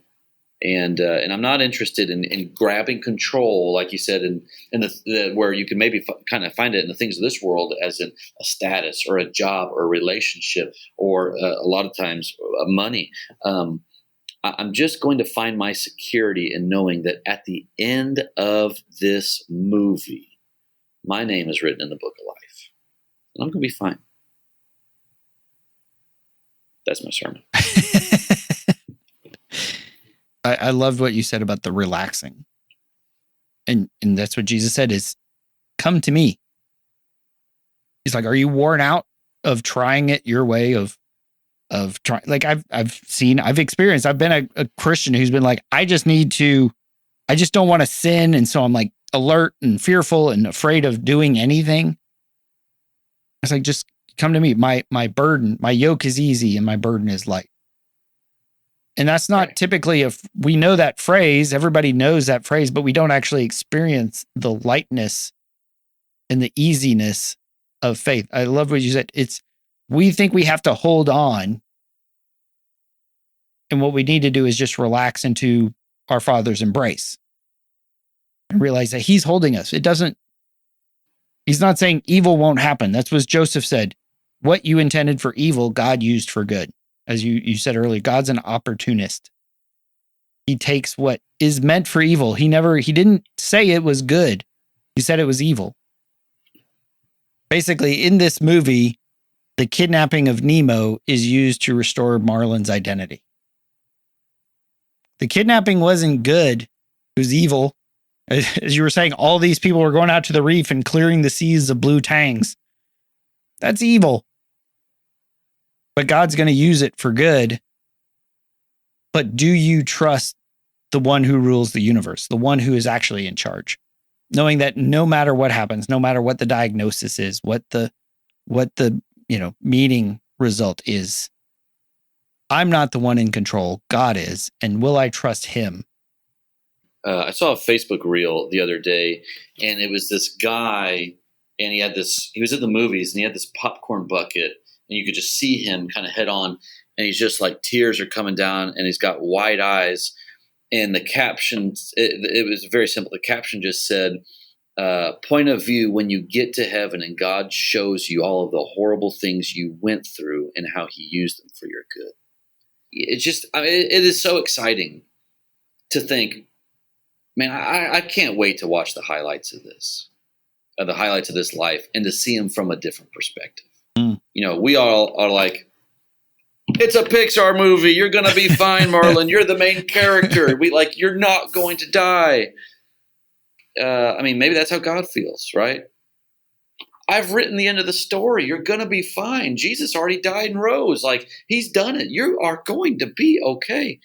And I'm not interested in grabbing control, like you said, in the where you can maybe kind of find it in the things of this world, as in a status or a job or a relationship or a lot of times money. I'm just going to find my security in knowing that at the end of this movie, my name is written in the book of life, and I'm going to be fine. That's my sermon. I loved what you said about the relaxing. And that's what Jesus said is, come to me. He's like, are you worn out of trying it your way of trying? Like I've experienced, I've been a Christian who's been like, I just don't want to sin. And so I'm like alert and fearful and afraid of doing anything. It's like, just come to me. My burden, my yoke is easy and my burden is light. And that's not typically we know that phrase, everybody knows that phrase, but we don't actually experience the lightness and the easiness of faith. I love what you said. We think we have to hold on. And what we need to do is just relax into our Father's embrace and realize that He's holding us. It doesn't, He's not saying evil won't happen. That's what Joseph said. What you intended for evil, God used for good. As you said earlier, God's an opportunist. He takes what is meant for evil. He didn't say it was good. He said it was evil. Basically, in this movie, the kidnapping of Nemo is used to restore Marlin's identity. The kidnapping wasn't good. It was evil. As you were saying, all these people were going out to the reef and clearing the seas of blue tangs. That's evil. But God's going to use it for good. But do you trust the one who rules the universe, the one who is actually in charge? Knowing that no matter what happens, no matter what the diagnosis is, what the meeting result is, I'm not the one in control. God is. And will I trust him? I saw a Facebook reel the other day, and it was this guy, and he was at the movies, and he had this popcorn bucket, and you could just see him kind of head on, and he's just like, tears are coming down, and he's got wide eyes. And the caption, it was very simple. The caption just said, point of view when you get to heaven and God shows you all of the horrible things you went through and how he used them for your good. It is so exciting to think, man, I can't wait to watch the highlights of this life, and to see him from a different perspective. Mm. We all are like, it's a Pixar movie. You're going to be fine, Marlin. You're the main character. You're not going to die. Maybe that's how God feels, right? I've written the end of the story. You're going to be fine. Jesus already died and rose. He's done it. You are going to be okay.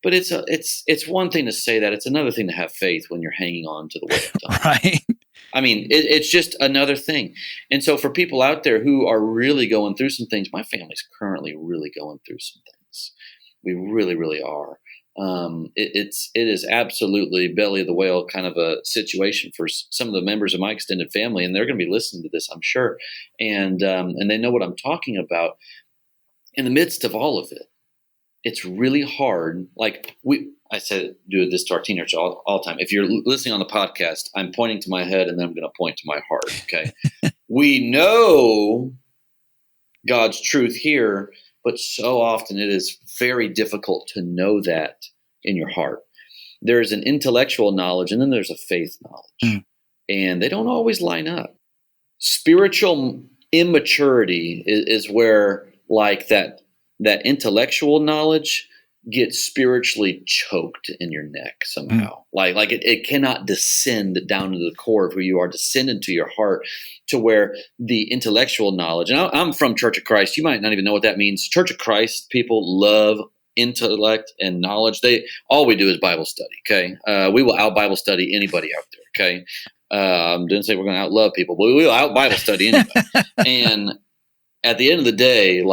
But it's one thing to say that. It's another thing to have faith when you're hanging on to the way of God. Right. It's just another thing. And so for people out there who are really going through some things, my family's currently really going through some things. We really, really are. It is absolutely belly of the whale kind of a situation for some of the members of my extended family, and they're going to be listening to this, I'm sure. And they know what I'm talking about. In the midst of all of it, it's really hard. I do this to our teenagers all the time. If you're listening on the podcast, I'm pointing to my head and then I'm going to point to my heart. Okay. We know God's truth here, but so often it is very difficult to know that in your heart. There's an intellectual knowledge and then there's a faith knowledge, and they don't always line up. Spiritual immaturity is where that intellectual knowledge gets spiritually choked in your neck somehow. It cannot descend down to the core of who you are, descend into your heart to where the intellectual knowledge, and I'm from Church of Christ. You might not even know what that means. Church of Christ people love intellect and knowledge. All we do is Bible study. Okay. We will out Bible study anybody out there. Okay. Didn't say we're going to out love people, but we will out Bible study anybody. And at the end of the day,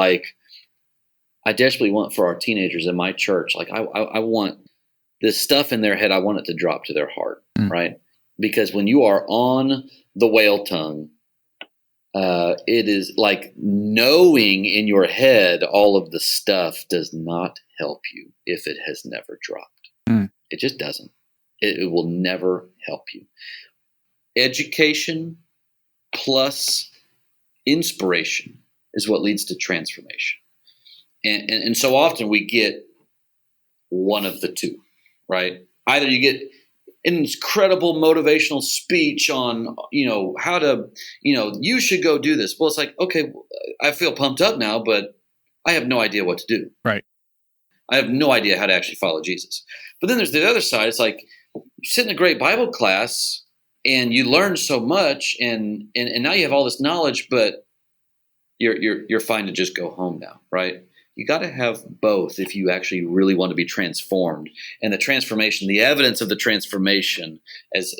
I desperately want for our teenagers in my church, I want this stuff in their head, I want it to drop to their heart, right? Because when you are on the whale tongue, it is like knowing in your head all of the stuff does not help you if it has never dropped. It just doesn't. It will never help you. Education plus inspiration is what leads to transformation. And so often we get one of the two, right? Either you get an incredible motivational speech on, how to, you should go do this. Well, it's like, okay, I feel pumped up now, but I have no idea what to do. Right. I have no idea how to actually follow Jesus. But then there's the other side. It's like you sit in a great Bible class and you learn so much and now you have all this knowledge, but you're fine to just go home now, right? You got to have both if you actually really want to be transformed. And the transformation, the evidence of the transformation, as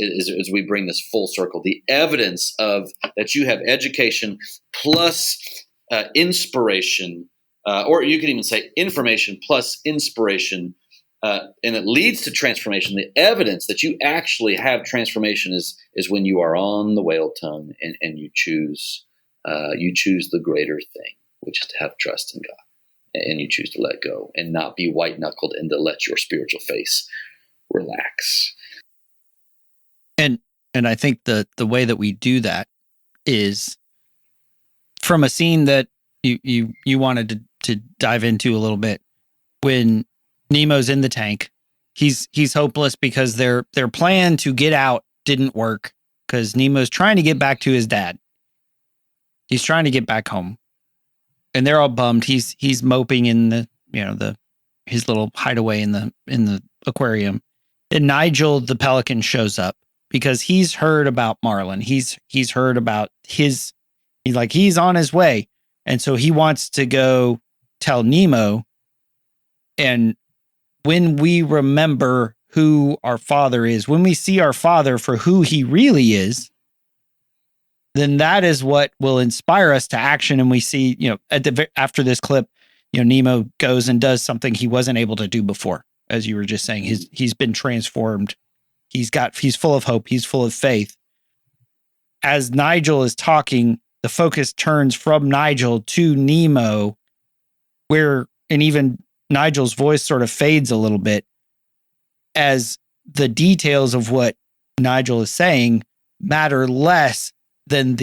we bring this full circle, the evidence of that you have education plus inspiration, or you could even say information plus inspiration, and it leads to transformation. The evidence that you actually have transformation is when you are on the whale tongue and you choose the greater thing, which is to have trust in God. And you choose to let go and not be white-knuckled and to let your spiritual face relax. And I think the way that we do that is from a scene that you wanted to dive into a little bit. When Nemo's in the tank, he's hopeless because their plan to get out didn't work because Nemo's trying to get back to his dad. He's trying to get back home, and they're all bummed. He's moping in his little hideaway in the aquarium, and Nigel the pelican shows up because he's heard about Marlin. He's heard about he's on his way, and so he wants to go tell Nemo. And when we remember who our father is, when we see our father for who he really is, then that is what will inspire us to action. And we see, after this clip, Nemo goes and does something he wasn't able to do before. As you were just saying, he's been transformed. He's full of hope. He's full of faith. As Nigel is talking, the focus turns from Nigel to Nemo, and even Nigel's voice sort of fades a little bit as the details of what Nigel is saying matter less than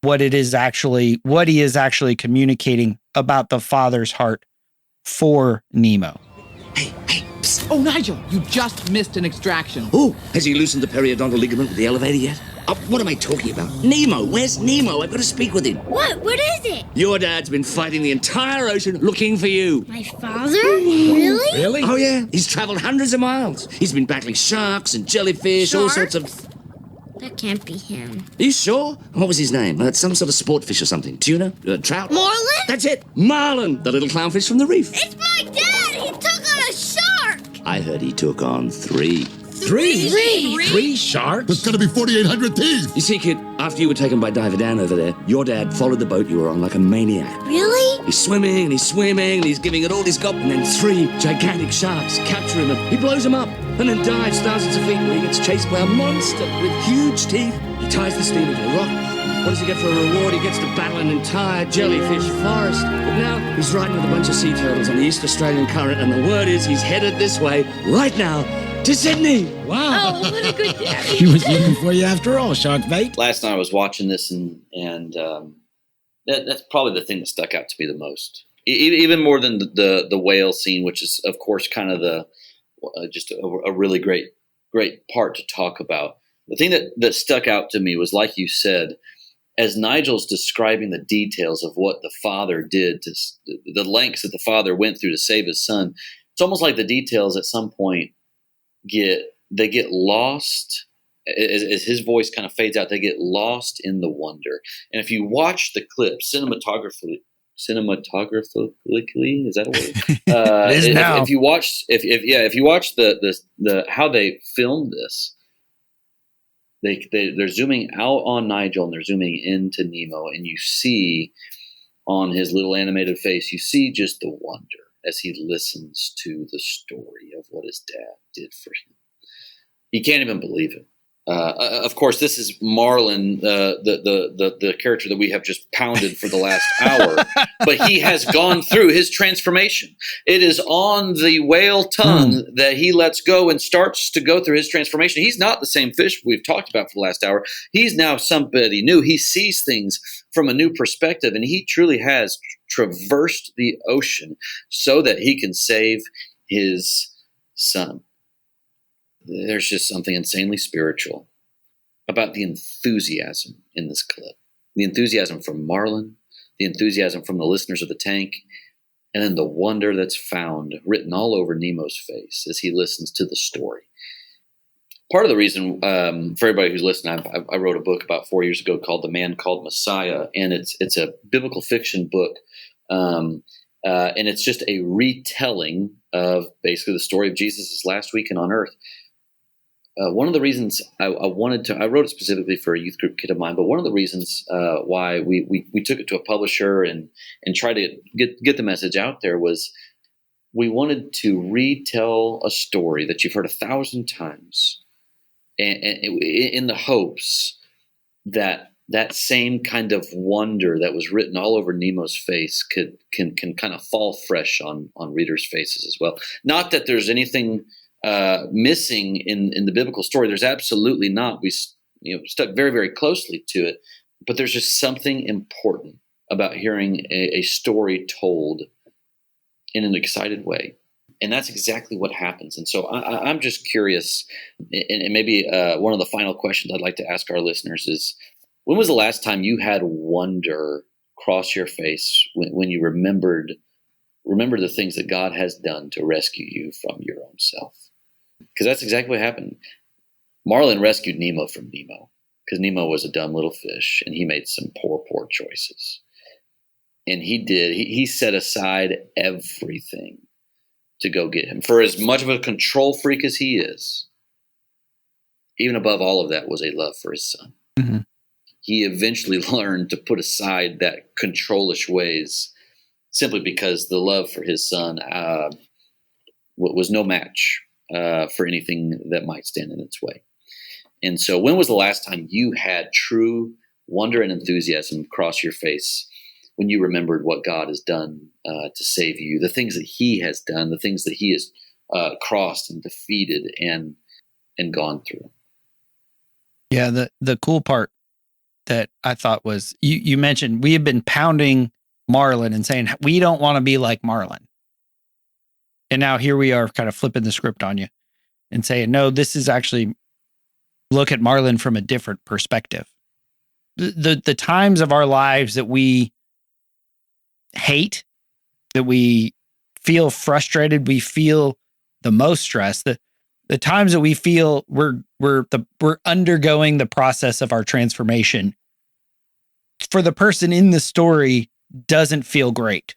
what he is actually communicating about the father's heart for Nemo. Hey, psst. Oh, Nigel, you just missed an extraction. Oh, has he loosened the periodontal ligament with the elevator yet? What am I talking about? Nemo, where's Nemo? I've got to speak with him. What is it? Your dad's been fighting the entire ocean looking for you. My father? Really? Really? Oh, yeah. He's traveled hundreds of miles. He's been battling sharks and jellyfish, all sorts of... That can't be him. Are you sure? What was his name? Some sort of sport fish or something. Tuna? Trout? Marlin? That's it. Marlin, the little clownfish from the reef. It's my dad! He took on a shark! I heard he took on 3. Three sharks? There's gotta be 4,800 teeth. You see, kid, after you were taken by Diver Dan over there, your dad followed the boat you were on like a maniac. Really? He's swimming and he's giving it all he's got, and then 3 gigantic sharks capture him and he blows him up and then dives thousands of feet where he gets chased by a monster with huge teeth. He ties the steamer to a rock. What does he get for a reward? He gets to battle an entire jellyfish forest. But now he's riding with a bunch of sea turtles on the East Australian current, and the word is he's headed this way right now to Sydney. Wow. Oh, what a good daddy. He was looking for you after all, Shark Bait. Last night I was watching this, and that's probably the thing that stuck out to me the most, even more than the whale scene, which is of course kind of just a really great part to talk about. The thing that stuck out to me was, like you said, as Nigel's describing the details of what the father did, to the lengths that the father went through to save his son, it's almost like the details at some point get lost. As his voice kind of fades out, they get lost in the wonder. And if you watch the clip cinematographically, is that a word? It is now. If you watch the how they filmed this, they're zooming out on Nigel and they're zooming into Nemo, and you see on his little animated face, you see just the wonder as he listens to the story of what his dad did for him. He can't even believe it. Of course, this is Marlin, the character that we have just pounded for the last hour, but he has gone through his transformation. It is on the whale tongue that he lets go and starts to go through his transformation. He's not the same fish we've talked about for the last hour. He's now somebody new. He sees things from a new perspective, and he truly has traversed the ocean so that he can save his son. There's just something insanely spiritual about the enthusiasm in this clip. The enthusiasm from Marlin, the enthusiasm from the listeners of the tank, and then the wonder that's found written all over Nemo's face as he listens to the story. Part of the reason, for everybody who's listening, I wrote a book about 4 years ago called The Man Called Messiah, and it's a biblical fiction book, and it's just a retelling of basically the story of Jesus' last weekend on earth. One of the reasons I wrote it specifically for a youth group kid of mine, but one of the reasons why we took it to a publisher and tried to get the message out there was we wanted to retell a story that you've heard 1,000 times, and in the hopes that same kind of wonder that was written all over Nemo's face can kind of fall fresh on readers' faces as well. Not that there's anything missing in the biblical story. There's absolutely not. We stuck very, very closely to it. but there's just something important about hearing a story told in an excited way. And that's exactly what happens. And so I'm just curious, and maybe one of the final questions I'd like to ask our listeners is, when was the last time you had wonder cross your face when you remember the things that God has done to rescue you from your own self? Because that's exactly what happened. Marlin rescued Nemo from Nemo, because Nemo was a dumb little fish, and he made some poor choices. And he set aside everything to go get him. For as much of a control freak as he is, even above all of that was a love for his son. Mm-hmm. He eventually learned to put aside that controlish ways simply because the love for his son was no match for anything that might stand in its way. And so when was the last time you had true wonder and enthusiasm cross your face when you remembered what God has done to save you, the things that he has done, the things that he has crossed and defeated and gone through? Yeah, the cool part that I thought was, you mentioned we have been pounding Marlin and saying we don't want to be like Marlin. And now here we are kind of flipping the script on you and saying, no, this is actually look at Marlin from a different perspective. The times of our lives that we hate, that we feel frustrated, we feel the most stress, the times that we feel we're undergoing the process of our transformation, for the person in the story doesn't feel great,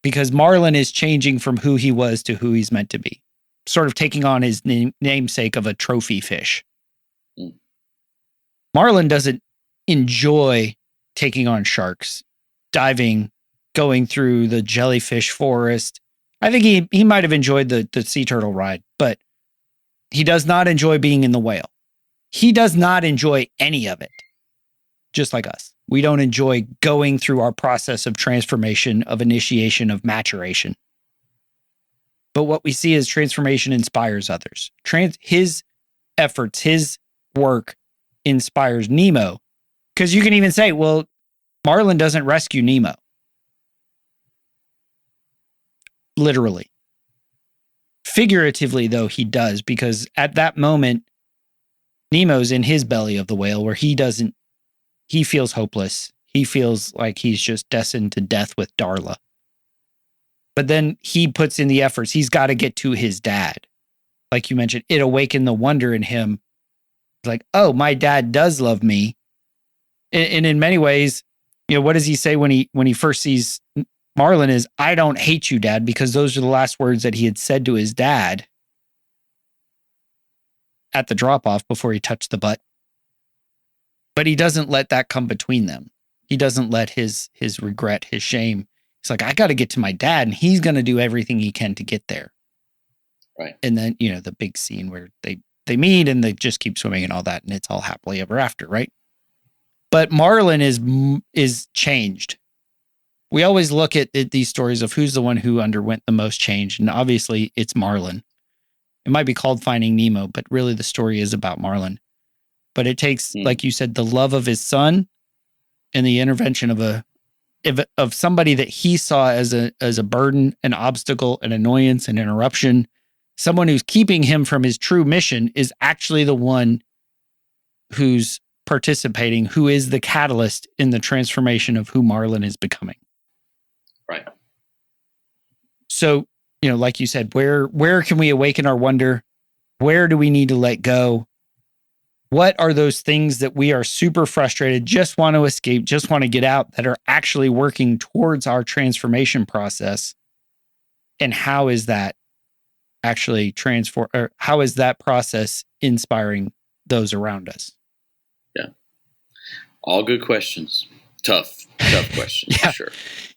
because Marlin is changing from who he was to who he's meant to be, sort of taking on his namesake of a trophy fish. Marlin doesn't enjoy taking on sharks, diving, going through the jellyfish forest. I think he might have enjoyed the sea turtle ride, but he does not enjoy being in the whale. He does not enjoy any of it, just like us. We don't enjoy going through our process of transformation, of initiation, of maturation. But what we see is transformation inspires others. His efforts, his work inspires Nemo. Because you can even say, well, Marlin doesn't rescue Nemo. Literally. Figuratively, though, he does, because at that moment, Nemo's in his belly of the whale where he feels hopeless. He feels like he's just destined to death with Darla. But then he puts in the efforts. He's got to get to his dad. Like you mentioned, it awakened the wonder in him. Like, oh, my dad does love me. And in many ways, what does he say when he first sees Marlin is, I don't hate you, Dad, because those are the last words that he had said to his dad at the drop-off before he touched the butt. But he doesn't let that come between them. He doesn't let his regret, his shame. He's like, I got to get to my dad, and he's going to do everything he can to get there. Right. And then, the big scene where they meet and they just keep swimming and all that, and it's all happily ever after, right? But Marlin is changed. We always look at these stories of who's the one who underwent the most change, and obviously it's Marlin. It might be called Finding Nemo, but really the story is about Marlin. But it takes, like you said, the love of his son and the intervention of somebody that he saw as a burden, an obstacle, an annoyance, an interruption. Someone who's keeping him from his true mission is actually the one who's participating, who is the catalyst in the transformation of who Marlin is becoming. Right. So, like you said, where can we awaken our wonder? Where do we need to let go? What are those things that we are super frustrated, just want to escape, just want to get out, that are actually working towards our transformation process? And how is that actually how is that process inspiring those around us? Yeah. All good questions. Tough questions, Yeah. for sure.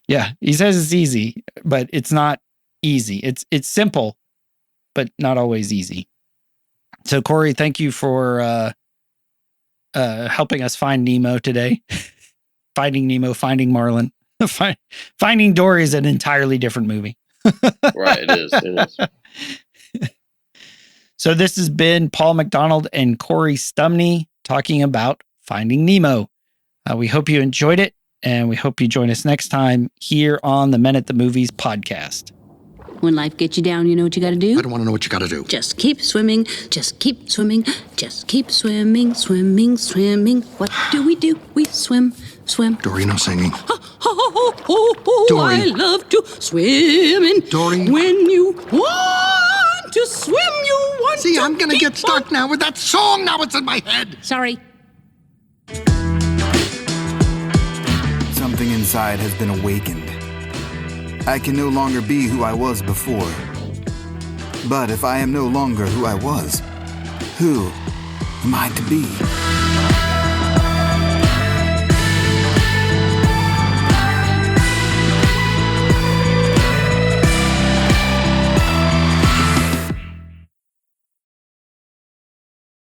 Yeah. He says it's easy, but it's not easy. It's simple, but not always easy. So, Corey, thank you for helping us find Nemo today. Finding Nemo, Finding Marlin. Finding Dory is an entirely different movie. Right, it is. So this has been Paul McDonald and Corey Stumne talking about Finding Nemo. We hope you enjoyed it, and we hope you join us next time here on the Men at the Movies podcast. When life gets you down, you know what you gotta do? I don't want to know what you got to do. Just keep swimming, just keep swimming, just keep swimming, swimming, swimming. What do? We swim, swim. Dory, no singing. Dory. I love to swim in. Dory. When you want to swim, you want See, to I'm going to get stuck on. now with that song. Now it's in my head. Sorry. Something inside has been awakened. I can no longer be who I was before. But if I am no longer who I was, who am I to be?